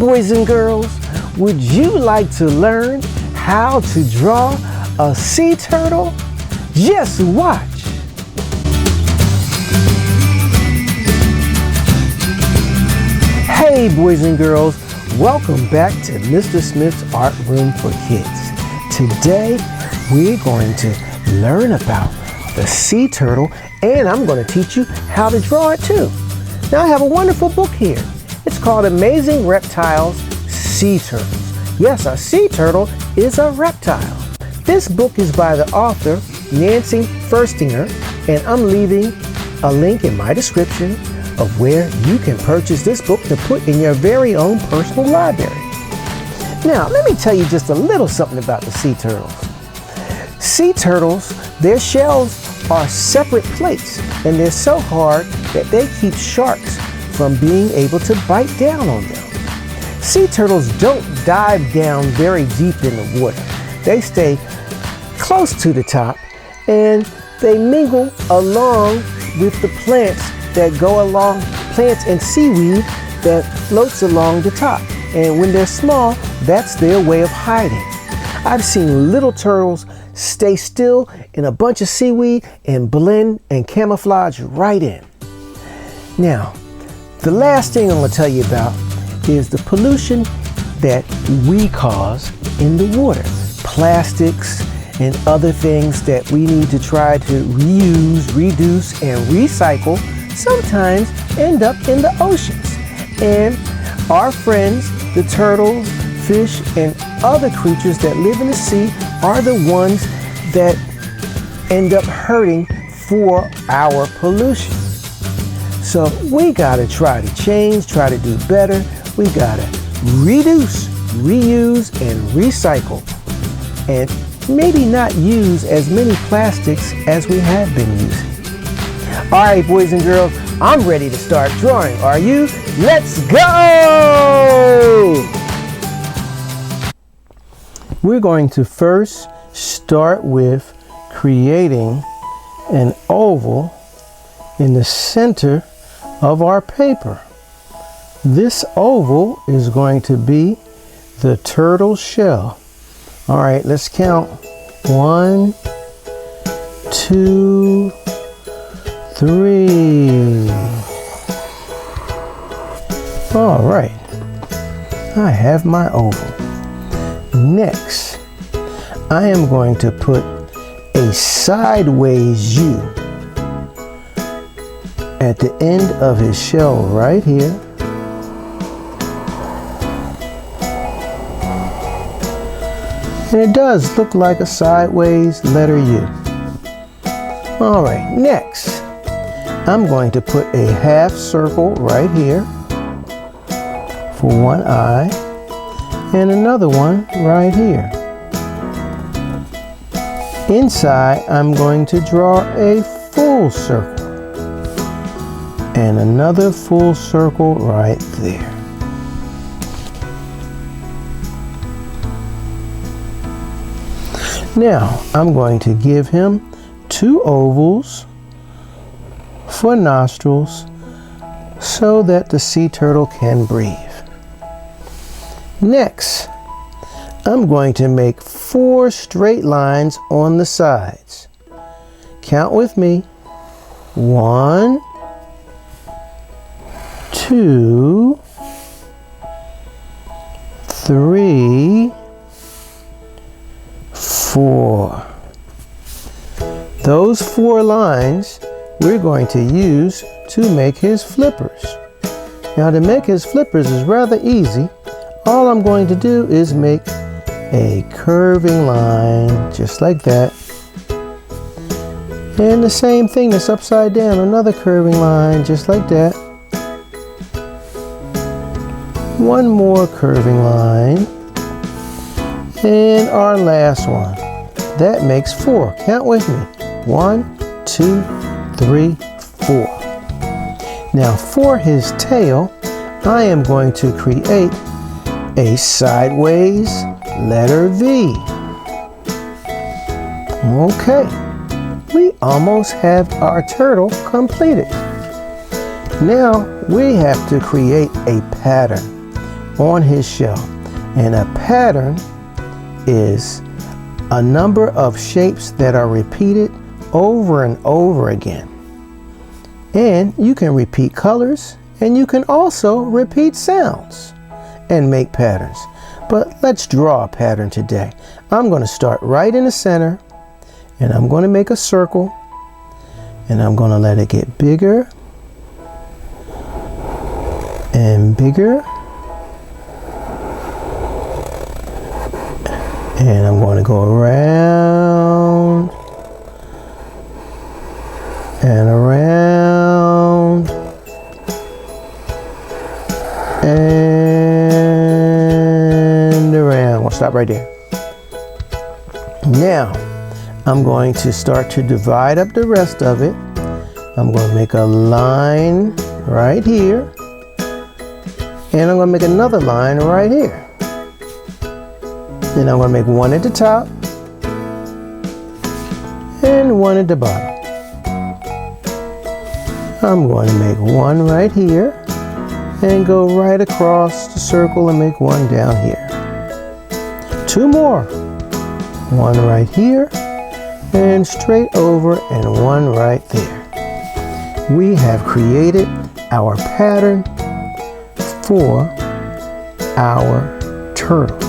boys and girls, would you like to learn how to draw a sea turtle? Just watch. Hey boys and girls, welcome back to Mr. Smith's Art Room for Kids. Today we're going to learn about the sea turtle, and I'm going to teach you how to draw it too. Now I have a wonderful book here. It's called Amazing Reptiles Sea Turtles. Yes, a sea turtle is a reptile. This book is by the author Nancy Furstinger, and I'm leaving a link in my description of where you can purchase this book to put in your very own personal library. Now, let me tell you just a little something about the sea turtles. Sea turtles, their shells are separate plates, and they're so hard that they keep sharks from being able to bite down on them. Sea turtles don't dive down very deep in the water. They stay close to the top, and they mingle along with the plants that go along, plants and seaweed that floats along the top. And when they're small, that's their way of hiding. I've seen little turtles stay still in a bunch of seaweed and blend and camouflage right in. Now, the last thing I'm going to tell you about is the pollution that we cause in the water. Plastics and other things that we need to try to reuse, reduce, and recycle sometimes end up in the oceans. And our friends, the turtles, fish, and other creatures that live in the sea are the ones that end up hurting for our pollution. So we gotta try to change, try to do better. We gotta reduce, reuse, and recycle. And maybe not use as many plastics as we have been using. All right, boys and girls, I'm ready to start drawing. Are you? Let's go! We're going to first start with creating an oval in the center of our paper. This oval is going to be the turtle shell. All right, let's count. 1, 2, 3. All right, I have my oval. Next, I am going to put a sideways U at the end of his shell right here. And it does look like a sideways letter U. All right, next, I'm going to put a half circle right here for one eye and another one right here. Inside, I'm going to draw a full circle and another full circle right there. Now, I'm going to give him 2 ovals for nostrils so that the sea turtle can breathe. Next, I'm going to make 4 straight lines on the sides. Count with me. 1, 2, 3, 4. Those 4 lines we're going to use to make his flippers. Now, to make his flippers is rather easy. All I'm going to do is make a curving line just like that. And the same thing that's upside down, another curving line just like that. One more curving line. And our last one. That makes 4. Count with me. 1, 2, 3, 4. Now for his tail, I am going to create a sideways letter V. Okay, we almost have our turtle completed. Now we have to create a pattern on his shell. And a pattern is a number of shapes that are repeated over and over again. And you can repeat colors, and you can also repeat sounds and make patterns. But let's draw a pattern today. I'm going to start right in the center, and I'm going to make a circle, and I'm going to let it get bigger and bigger. And I'm going to go around and around and around. We'll stop right there. Now, I'm going to start to divide up the rest of it. I'm going to make a line right here. And I'm going to make another line right here. Then I'm going to make one at the top and one at the bottom. I'm going to make one right here and go right across the circle and make one down here. Two more. One right here and straight over and one right there. We have created our pattern for our turtle.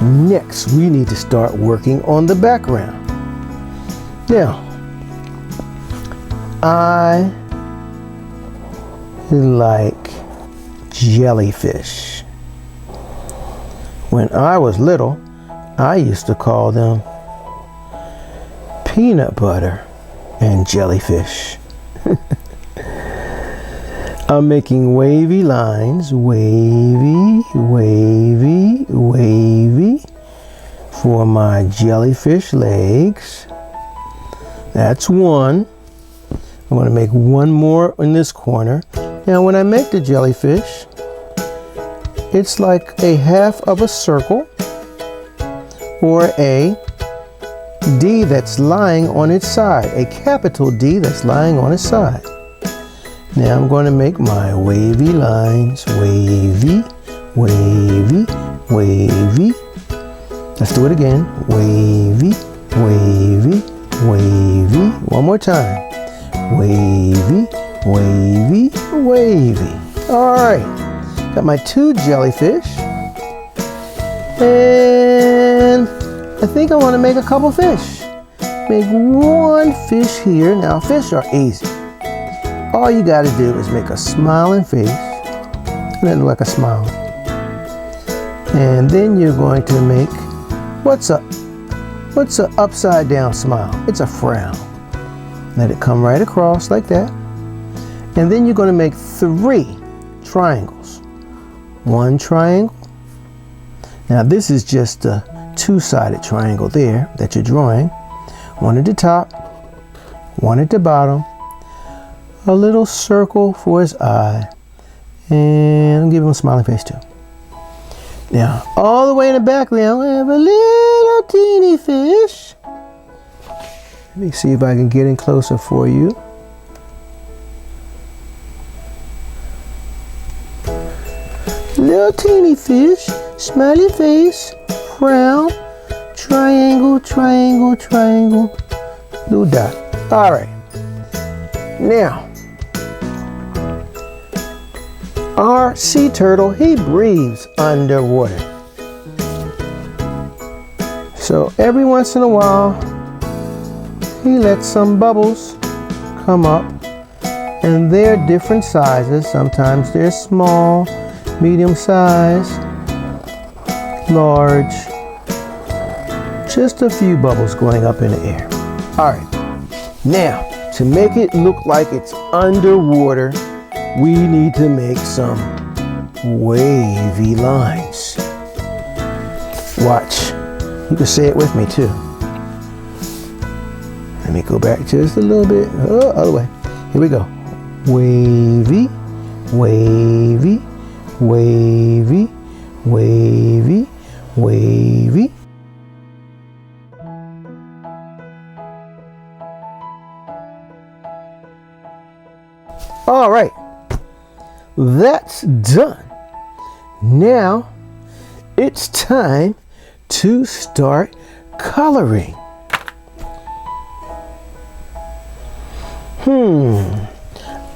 Next, we need to start working on the background. Now, I like jellyfish. When I was little, I used to call them peanut butter and jellyfish. I'm making wavy lines, wavy, wavy, wavy, for my jellyfish legs. That's one. I'm going to make one more in this corner. Now when I make the jellyfish, it's like a half of a circle or a D that's lying on its side, a capital D that's lying on its side. Now I'm going to make my wavy lines, wavy, wavy, wavy. Let's do it again. Wavy, wavy, wavy. One more time. Wavy, wavy, wavy. All right. Got my two jellyfish. And I think I want to make a couple fish. Make one fish here. Now fish are easy. All you got to do is make a smiling face, and it look like a smile. And then you're going to make, what's a upside down smile? It's a frown. Let it come right across like that. And then you're going to make 3 triangles. One triangle. Now this is just a 2-sided triangle there that you're drawing. One at the top, one at the bottom. A little circle for his eye, and I'll give him a smiling face too. Now, all the way in the background, we have a little teeny fish. Let me see if I can get in closer for you. Little teeny fish, smiley face, frown, triangle, triangle, triangle, little dot. All right. Now, our sea turtle, he breathes underwater. So every once in a while, he lets some bubbles come up, and they're different sizes. Sometimes they're small, medium size, large. Just a few bubbles going up in the air. All right. Now, to make it look like it's underwater, we need to make some wavy lines. Watch. You can say it with me too. Let me go back just a little bit. Oh, other way. Here we go. Wavy, wavy, wavy, wavy, wavy. All right. That's done. Now it's time to start coloring.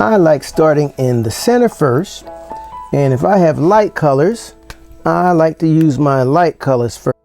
I like starting in the center first, and if I have light colors, I like to use my light colors first.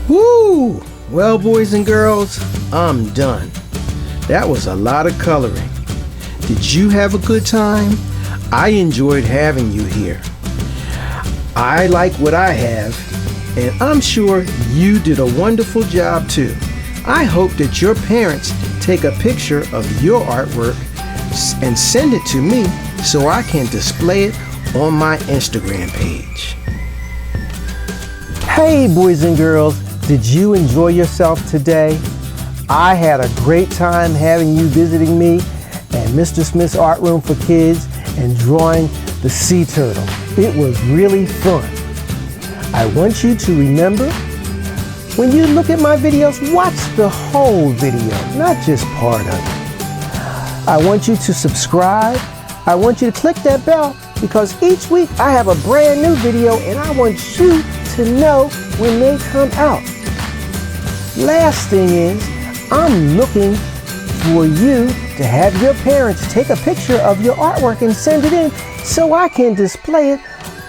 Woo! Well, boys and girls, I'm done. That was a lot of coloring. Did you have a good time? I enjoyed having you here. I like what I have, and I'm sure you did a wonderful job too. I hope that your parents take a picture of your artwork and send it to me so I can display it on my Instagram page. Hey, boys and girls. Did you enjoy yourself today? I had a great time having you visiting me at Mr. Smith's Art Room for Kids and drawing the sea turtle. It was really fun. I want you to remember, when you look at my videos, watch the whole video, not just part of it. I want you to subscribe. I want you to click that bell because each week I have a brand new video and I want you to know when they come out. Last thing is, I'm looking for you to have your parents take a picture of your artwork and send it in so I can display it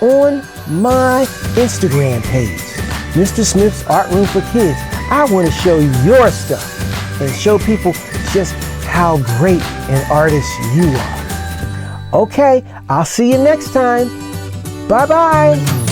on my Instagram page, Mr. Smith's Art Room for Kids. I want to show your stuff and show people just how great an artist you are. Okay, I'll see you next time. Bye-bye.